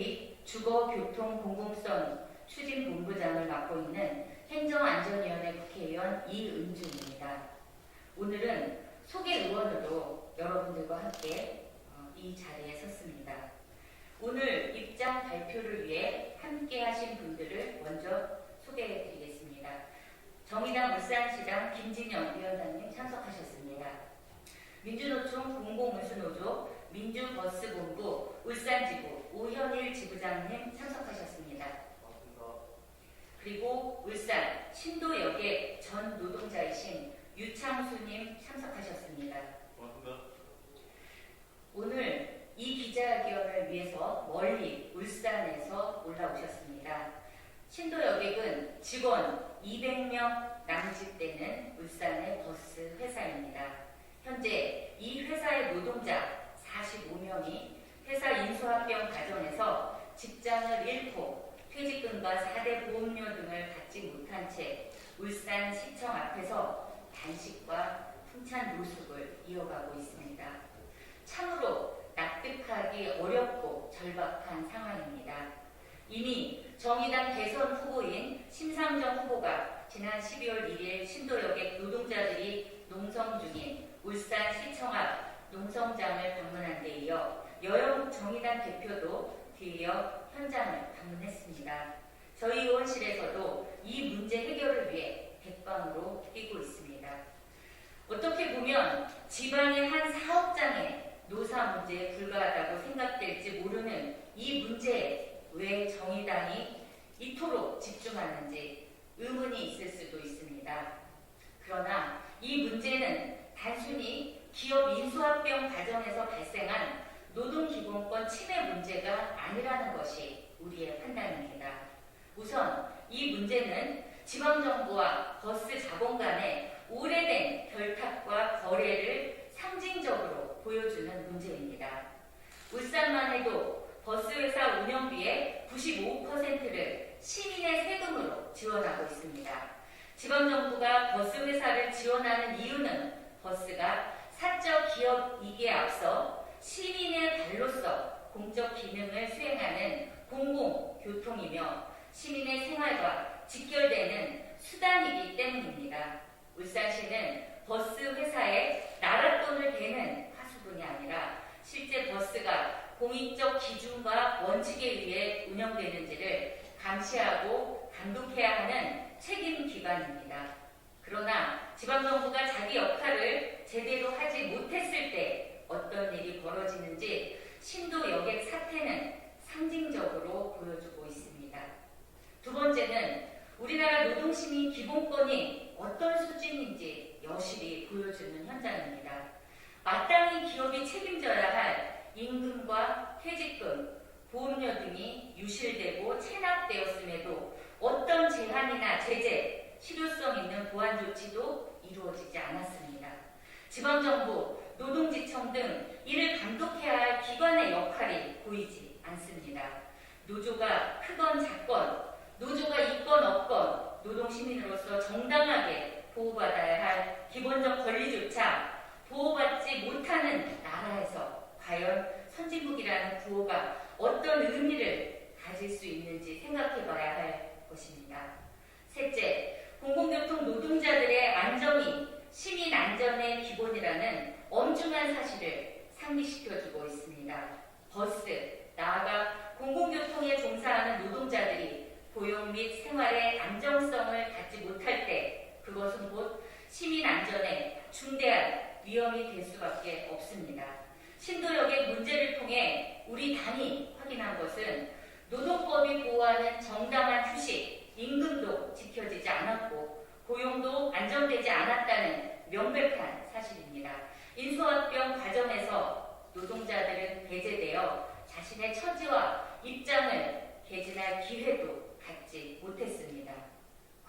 및 주거교통공공성 추진본부장을 맡고 있는 행정안전위원회 국회의원 이은주입니다. 오늘은 소개 의원으로 여러분들과 함께 이 자리에 섰습니다. 오늘 입장 발표를 위해 함께 하신 분들을 먼저 소개해 드리겠습니다. 정의당 울산시장 김진영 위원장님 참석하셨습니다. 민주노총 공공운수노조 민주버스본부 울산지부 오현일 지부장님 참석하셨습니다. 그리고 울산 신도역의 전 노동자이신 유창수님 참석하셨습니다. 오늘 이 기자회견을 위해서 멀리 울산에서 올라오셨습니다. 신도여객은 직원 200명 남짓되는 울산의 버스 회사입니다. 현재 이 회사의 노동자 45명이 회사 인수합병 과정에서 직장을 잃고 퇴직금과 4대 보험료 등을 받지 못한 채 울산시청 앞에서 단식과 풍찬 노숙을 이어가고 있습니다. 참으로 납득하기 어렵고 절박한 상황입니다. 이미 정의당 대선 후보인 심상정 후보가 지난 12월 1일 신도역의 노동자들이 농성 중인 울산시청 앞 농성장을 방문한 데 이어 여영욱 정의당 대표도 뒤이어 현장을 방문했습니다. 저희 의원실에서도 이 문제 해결을 위해 백방으로 뛰고 있습니다. 어떻게 보면 지방의 한 사업장의 노사 문제에 불과하다고 생각될지 모르는 이 문제에 왜 정의당이 이토록 집중하는지 의문이 있을 수도 있습니다. 그러나 이 문제는 단순히 기업 인수합병 과정에서 발생한 노동기본권 침해 문제가 아니라는 것이 우리의 판단입니다. 우선 이 문제는 지방정부와 버스 자본 간의 오래된 결탁과 거래를 상징적으로 보여주는 문제입니다. 울산만 해도 버스회사 운영비의 95%를 시민의 세금으로 지원하고 있습니다. 지방정부가 버스회사를 지원하는 이유는 버스가 사적 기업이기에 앞서 시민의 발로서 공적 기능을 수행하는 공공교통이며 시민의 생활과 직결되는 수단이기 때문입니다. 울산시는 버스 회사에 나랏돈을 대는 하수분이 아니라 실제 버스가 공익적 기준과 원칙에 의해 운영되는지를 감시하고 감독해야 하는 책임 기관입니다. 그러나 지방정부가 자기 역할을 제대로 하지 못했을 때 어떤 일이 벌어지는지 신도여객 사태는 상징적으로 보여주고 있습니다. 두 번째는 우리나라 노동시민 기본권이 어떤 수준인지 여실히 보여주는 현장입니다. 마땅히 기업이 책임져야 할 임금과 퇴직금, 보험료 등이 유실되고 체납되었음에도 어떤 제한이나 제재, 실효성 있는 보완 조치도 이루어지지 않았습니다. 지방정부, 노동지청 등 이를 감독해야 할 기관의 역할이 보이지 않습니다. 노조가 크건 작건, 노조가 있건 없건 노동시민으로서 정당하게 보호받아야 할 기본적 권리조차 보호받지 못하는 나라에서 과연 선진국이라는 구호가 어떤 의미를 가질 수 있는지 생각해 봐야 할 것입니다. 셋째, 공공교통 노동자들의 안정이 시민 안전의 기본이라는 엄중한 사실을 상기시켜주고 있습니다. 버스, 나아가 공공교통에 종사하는 노동자들이 고용 및 생활의 안정성을 갖지 못할 때 그것은 곧 시민 안전에 중대한 위험이 될 수밖에 없습니다. 신도역의 문제를 통해 우리 당이 확인한 것은 노동법이 보호하는 정당한 휴식, 임금도 지켜지지 않았고 고용도 안정되지 않았다는 명백한 사실입니다. 인수합병 과정에서 노동자들은 배제되어 자신의 처지와 입장을 개진할 기회도 갖지 못했습니다.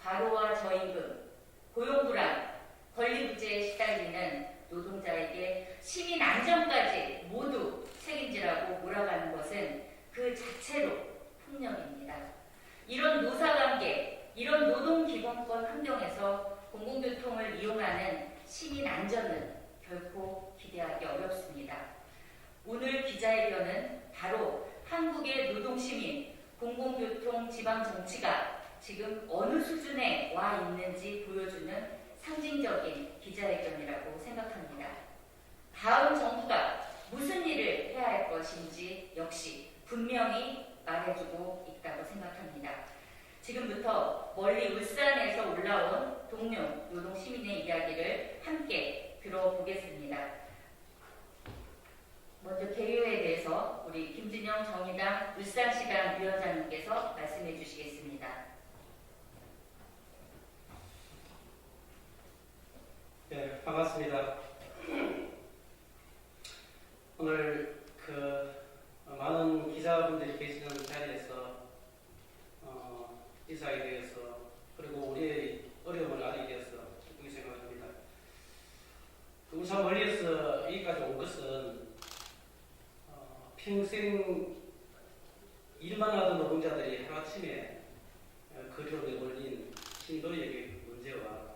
과로와 저임금, 고용불안, 권리부재에 시달리는 노동자에게 시민 안전까지 모두 책임지라고 몰아가는 것은 그 자체로 폭력입니다. 이런 노사관계, 이런 노동기본권 환경에서 공공교통을 이용하는 시민 안전은 결코 기대하기 어렵습니다. 오늘 기자회견은 바로 한국의 노동시민, 공공교통, 지방정치가 지금 어느 수준에 와 있는지 보여주는 상징적인 기자회견이라고 생각합니다. 다음 정부가 무슨 일을 해야 할 것인지 역시 분명히 말해주고 있다고 생각합니다. 지금부터 멀리 울산에서 올라온 동료 노동시민의 이야기를 함께 들어보겠습니다. 먼저 개요에 대해서 우리 김진영 정의당 울산시당 위원장님께서 말씀해 주시겠습니다. 네, 반갑습니다. 오늘 많은 기자분들이 계시는 자리에서 인사하게 되어서 그리고 우리의 어려움을 알게 되어서 기쁘게 생각합니다. 울산 멀리에서 여기까지 온 것은 평생 일만 하던 노동자들이 하루아침에 거리로 내몰린 신도역의 문제와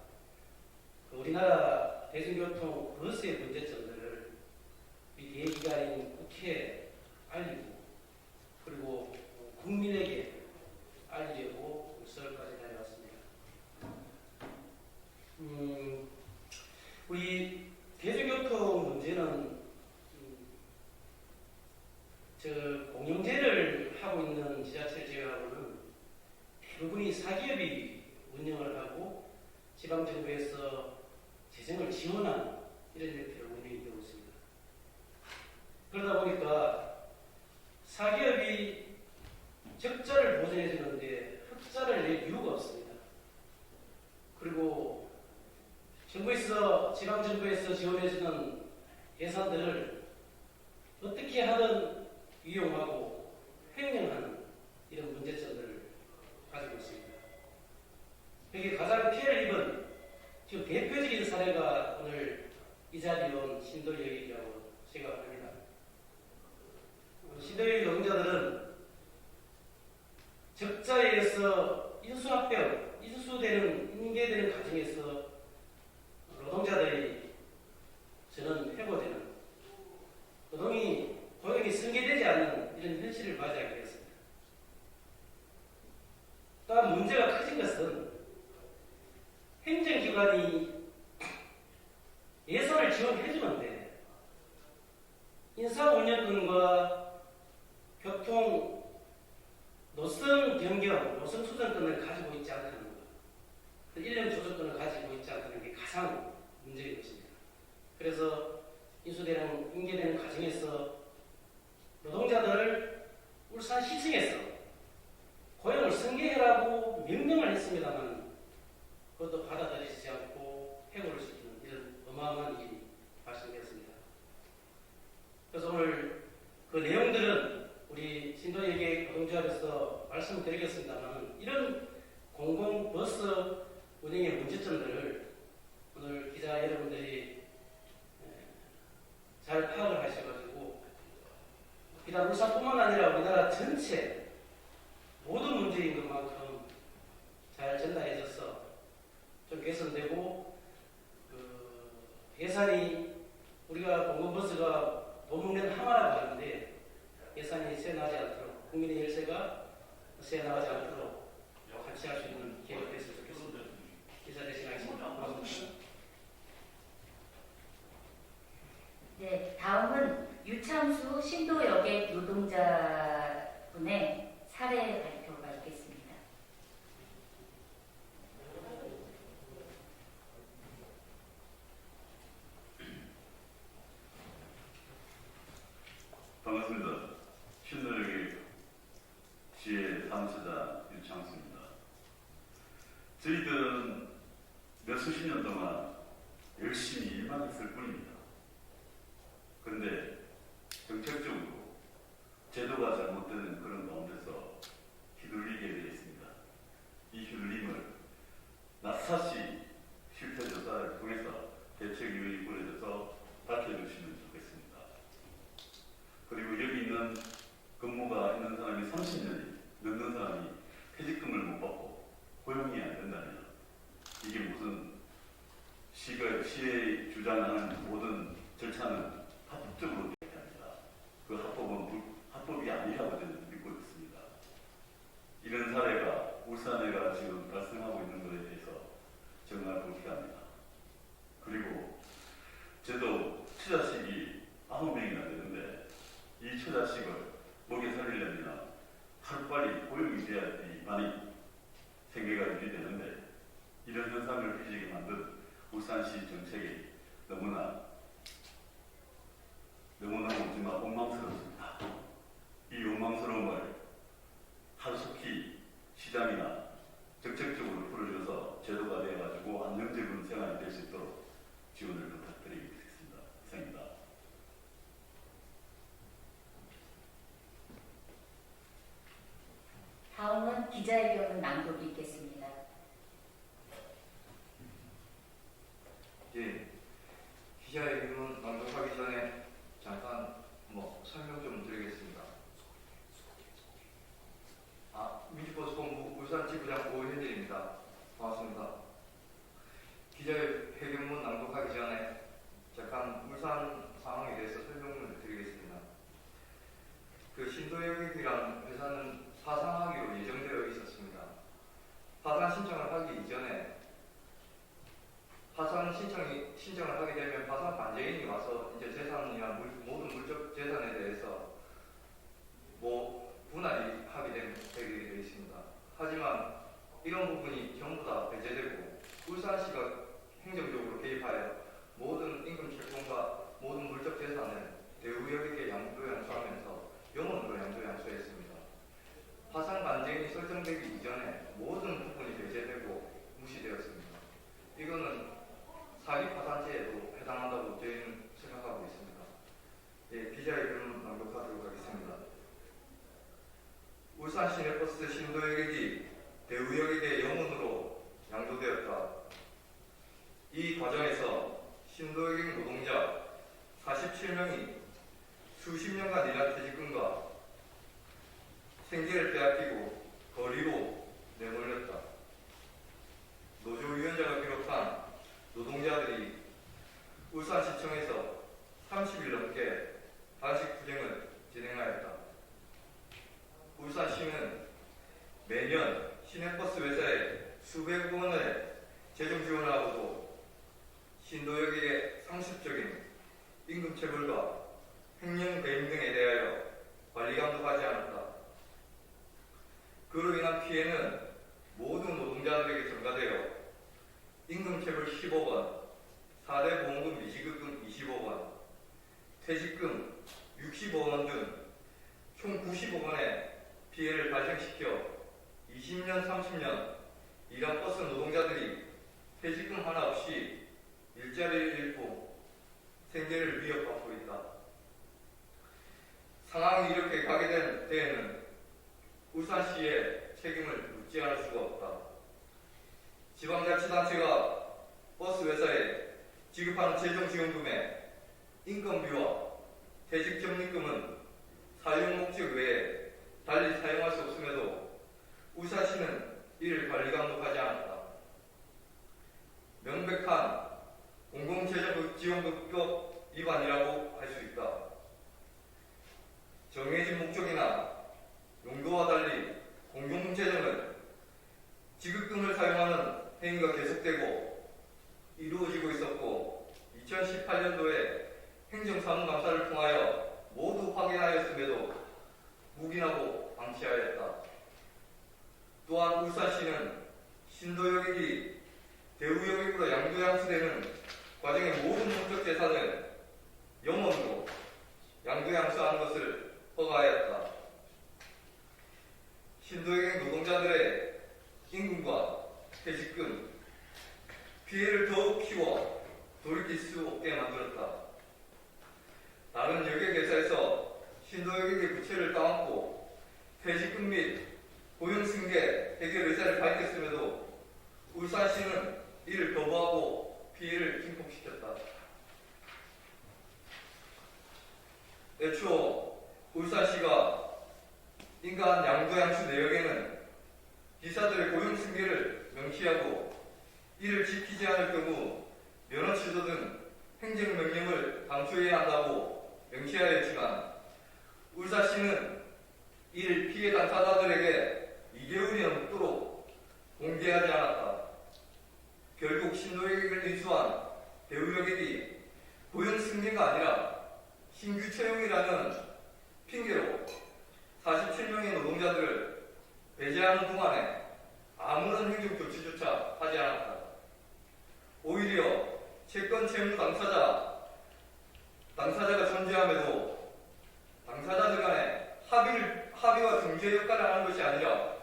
우리나라 대중교통 버스의 문제점들을 우리 대기관인 국회에 알리고 그리고 국민에게 알리려고 서울까지 다녀왔습니다. 우리 대중교통 문제는 공영제를 하고 있는 지자체를 제외하고는 대부분이 사기업이 운영을 하고 지방정부에서 재정을 지원한 이런 형태로 운영이 되고 있습니다. 그러다 보니까 사기업이 적자를 보전해 주는데 흑자를 낼 이유가 없습니다. 그리고 정부에서 지방정부에서 지원해 주는 예산들을 어떻게 하든 이용하고 횡령하는 이런 문제점들을 가지고 있습니다. 여기 가장 피해를 입은 지금 대표적인 사례가 오늘 이 자리에 온 신도역이라고 생각합니다. 신도역 노동자들은 적자에 의해서 인수합병, 인계되는 과정에서 노동자들이 저는 해고되는 고용이 승계되지 않는 이런 현실을 맞이하게 되었습니다. 또한 문제가 커진 것은 행정기관이 예산을 지원해 주는데 인사운영권과 교통 노선 변경, 노선 수정권을 가지고 있지 않다는 것, 일련 조정권을 가지고 있지 않다는 게 가장 문제인 것입니다. 그래서 인계되는 과정에서 노동자들을 울산시청에서 고용을 승계해라고 명령을 했습니다만 그것도 받아들이지 않고 해고를 시키는 이런 어마어마한 일이 발생되었습니다. 그래서 오늘 그 내용들은 우리 신도역의 노동조합에서 말씀드리겠습니다만 이런 공공버스 운행의 문제점들을 오늘 기자 여러분들이 잘 파악을 하셔가지고 비단 울산뿐만 아니라 우리나라 전체 모든 문제인 것만큼 잘 전달해져서 좀 개선되고 예산이 우리가 공공버스가 돈 먹는 하마라고 하는데 예산이 새나지 않도록 국민의 열세가 새나가지 않도록 같이 할 수 있는 기회가 됐으면 좋겠습니다. 기자 대신하겠습니다. 고맙습니다. 네, 다음은 유창수 신도역의 노동자분의 사례 발표가 있겠습니다. 반갑습니다. 신도역의 지혜 사무처장 유창수입니다. 저희들은 몇 수십 년 동안 열심히 일만 했을 뿐입니다. 그런데 정책적으로 제도가 잘못되는 그런 가운데서 휘둘리게 되어 있습니다. 이 휘둘림을 샅샅이 실태 조사를 통해서 대책 요인이 꾸려져서 밝혀주시면 좋겠습니다. 그리고 여기 있는 근무가 있는 사람이 30년이 넘는 사람이 퇴직금을 못 받고 고용이 안 된다면 이게 무슨 시의 주장하는 모든 절차는 합법적으로 돼야 합니다. 그 합법은 합법이 아니라고 저는 믿고 있습니다. 이런 사례가 울산에가 지금 발생하고 있는 것에 대해서 정말 불쾌합니다. 그리고 저도 처자식이 9명이나 되는데 이 처자식을 먹여 살리려면 하루빨리 고용이 돼야지만이 생계가 유지되는데 이런 현상을 빚게 만든 울산시 정책이 너무나 오지만 엉망스럽습니다. 이 엉망스러움을 하루속히 시장이나 적극적으로 풀어줘서 제도가 되어가지고 안정적인 생활이 될 수 있도록 지원을 부탁드리겠습니다. 이상입니다. 다음은 기자회견 낭독이 있겠습니다. 예, 기자회견 낭독하기 전에 잠깐 설명 좀 드리겠습니다. 민주버스본부 울산지부장 오현일입니다. 반갑습니다. 기자회견문 낭독하기 전에 잠깐 울산 상황에 대해서 설명을 드리겠습니다. 신도여객이라는 회사는 파산하기로 예정되어 있었습니다. 파산 신청을 하기 이전에 파산 신청을 하게 되면 파산 관제인이 와서 이제 재산이나 모든 물적 재산에 대해서 분할이 하게 되게 되어 있습니다. 하지만 이런 부분이 전부 다 배제되고 울산시가 행정적으로 개입하여 모든 임금 채권과 모든 물적 재산을 대우여객에 양도양수하면서 영원으로 양도양수했습니다. 파산 관제인이 설정되기 이전에 모든 부분이 배제되고 무시되었습니다. 이거는 사기 파산죄에도 해당한다고 저희는 생각하고 있습니다. 예, 기자회견 낭독하도록 하겠습니다. 울산 시내버스 신도여객이 대우여객의 영혼으로 양도되었다. 이 과정에서 신도여객 노동자 47명이 수십 년간 일한 퇴직금과 생계를 빼앗기고 거리로 내몰렸다. 노조위원장을 비롯한 노동자들이 울산시청에서 30일 넘게 단식 투쟁을 진행하였다. 울산시는 매년 시내버스 회사에 수백억 원의 재정 지원을 하고도 신도여객의 상습적인 임금체불과 횡령 배임 등에 대하여 관리 감독하지 않았다. 그로 인한 피해는 모든 노동자들에게 전가되어 임금체불 10억 원, 4대 보험금 미지급금 20억 원, 퇴직금 60억 원 등 총 90억 원의 피해를 발생시켜 20년, 30년 일한 버스 노동자들이 퇴직금 하나 없이 일자리를 잃고 생계를 위협받고 있다. 상황이 이렇게 가게 된 데에는 울산시의 책임을 묻지 않을 수가 없다. 지방자치단체가 버스 회사에 지급하는 재정지원금의 인건비와 퇴직적립금은 사용 목적 외에 달리 사용할 수 없음에도 울산시는 이를 관리 감독하지 않았다. 명백한 공공재정지원금법 위반이라고 할 수 있다. 정해진 목적이나 용도와 달리 공공재정은 지급금을 사용하는 행위가 계속되고 이루어지고 있었고 2018년도에 행정사무감사를 통하여 모두 확인하였음에도 묵인하고 방치하였다. 또한 울산시는 신도여객이 대우여객으로 양도양수되는 과정의 모든 목적 재산을 영원으로 양도양수하는 것을 허가하였다. 신도여객 노동자들의 임금과 퇴직금, 피해를 더욱 키워 돌이킬 수 없게 만들었다. 다른 여객회사에서 신도여객의 부채를 따먹고 퇴직금 및 고용승계 해결 의사를 밝혔음에도 울산시는 이를 거부하고 피해를 증폭시켰다. 애초 울산시가 인간 양도양수 내역에는 기사들의 고용승계를 명시하고 이를 지키지 않을 경우 면허 취소 등 행정명령을 감수해야 한다고 명시하였지만 울산시는 이를 피해 당사자들에게 2개월이 넘도록 공개하지 않았다. 결국 신도에게 인수한 배우력이 고용 승계가 아니라 신규 채용이라는 핑계로 47명의 노동자들을 배제하는 동안에 아무런 행정 조치조차 하지 않았다. 오히려 채권 채무 당사자가 존재함에도 당사자들 간에 합의와 중재 역할을 하는 것이 아니라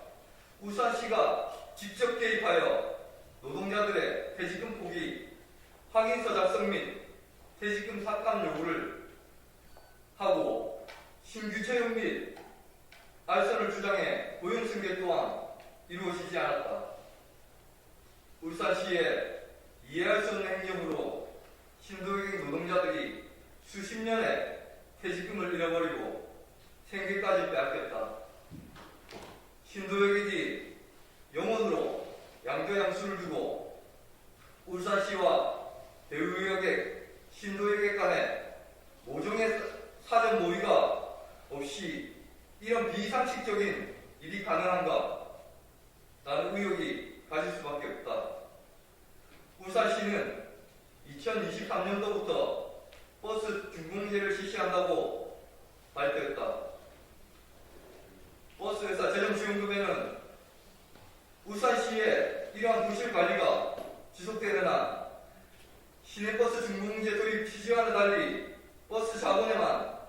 울산시가 직접 개입하여 노동자들의 퇴직금 포기, 확인서 작성 및 퇴직금 삭감 요구를 하고 신규 채용 및 알선을 주장해 고용 승계 또한 이루어지지 않았다. 울산시의 이해할 수 없는 행정으로 신도의 노동자들이 수십 년의 퇴직금을 잃어버리고 생계까지 빼앗겼다. 신도역이 영원으로 양도양수를 두고 울산시와 대우역의 신도역의 간에 모종의 사전 모의가 없이 이런 비상식적인 일이 가능한가? 라는 의혹이 가질 수밖에 없다. 울산시는 2023년도부터 버스 중공제를 실시한다고 발표했다. 버스회사 재정지원금에는 울산시의 이러한 부실 관리가 지속되는 한 시내버스 중공제 도입 취지와는 달리 버스 자본에만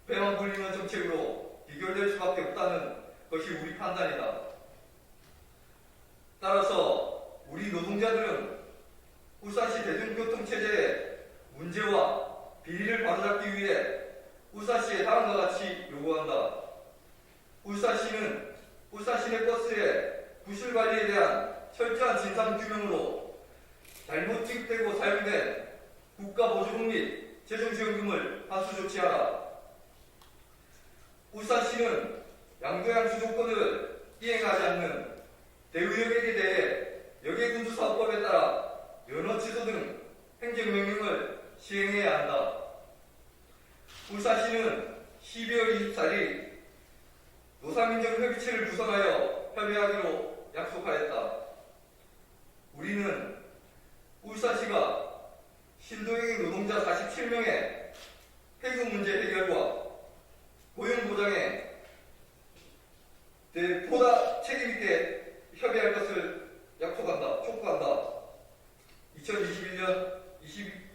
배만 불리는 정책으로 비결될 수밖에 없다는 것이 우리 판단이다. 따라서 우리 노동자들은 울산시 대중교통체제의 문제와 비리를 바로잡기 위해 울산시에 다음과 같이 요구한다. 울산시는 울산 시내버스의 부실 관리에 대한 철저한 진상규명으로 잘못 지급되고 사용된 국가보조금 및 재정지원금을 환수 조치하라. 울산시는 양도양수 조건을 이행하지 않는 대우역에 대해 역외군수사업법에 따라 면허 취소 등 행정명령을 시행해야 한다. 울산시는 12월 24일 노사민정협의체를 구성하여 협의하기로 약속하였다. 우리는 울산시가 신도역의 노동자 47명의 해고 문제 해결과 고용보장에 대해 보다 책임있게 협의할 것을 촉구한다. 2021년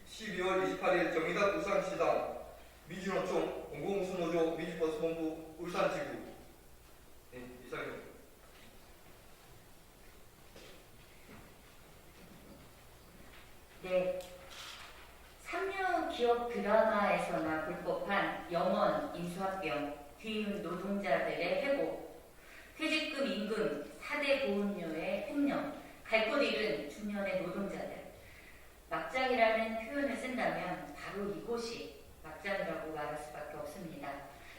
12월 28일 정의당 울산시당 민주노총 공공운수노조 민주버스본부 울산지구. 네, 이상입니다. 네, 삼류 기업 드라마에서나 볼 법한 영원 인수합병, 뒤이은 노동자들의 회복, 퇴직금 임금, 4대 보험료의 횡령, 갈 곳 잃은 중년의 노동자들. 막장이라는 표현을 쓴다면 바로 이곳이 막장이라고 말할 수밖에 없습니다.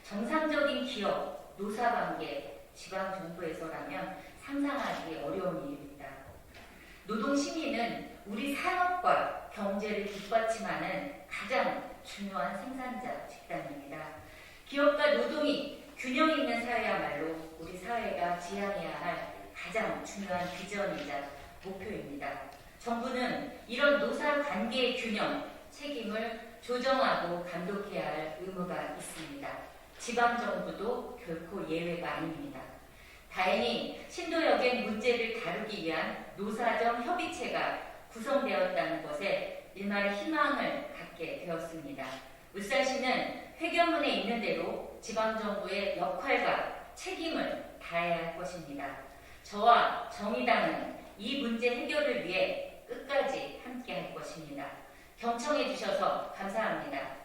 정상적인 기업, 노사관계, 지방정부에서라면 상상하기 어려운 일입니다. 노동시민은 우리 산업과 경제를 뒷받침하는 가장 중요한 생산자 집단입니다. 기업과 노동이 균형 있는 사회야말로 우리 사회가 지향해야 할 가장 중요한 비전이자 목표입니다. 정부는 이런 노사관계의 균형, 책임을 조정하고 감독해야 할 의무가 있습니다. 지방정부도 결코 예외가 아닙니다. 다행히 신도역의 문제를 다루기 위한 노사정 협의체가 구성되었다는 것에 일말의 희망을 갖게 되었습니다. 울산시는 회견문에 있는 대로 지방정부의 역할과 책임을 다해야 할 것입니다. 저와 정의당은 이 문제 해결을 위해 끝까지 함께 할 것입니다. 경청해 주셔서 감사합니다.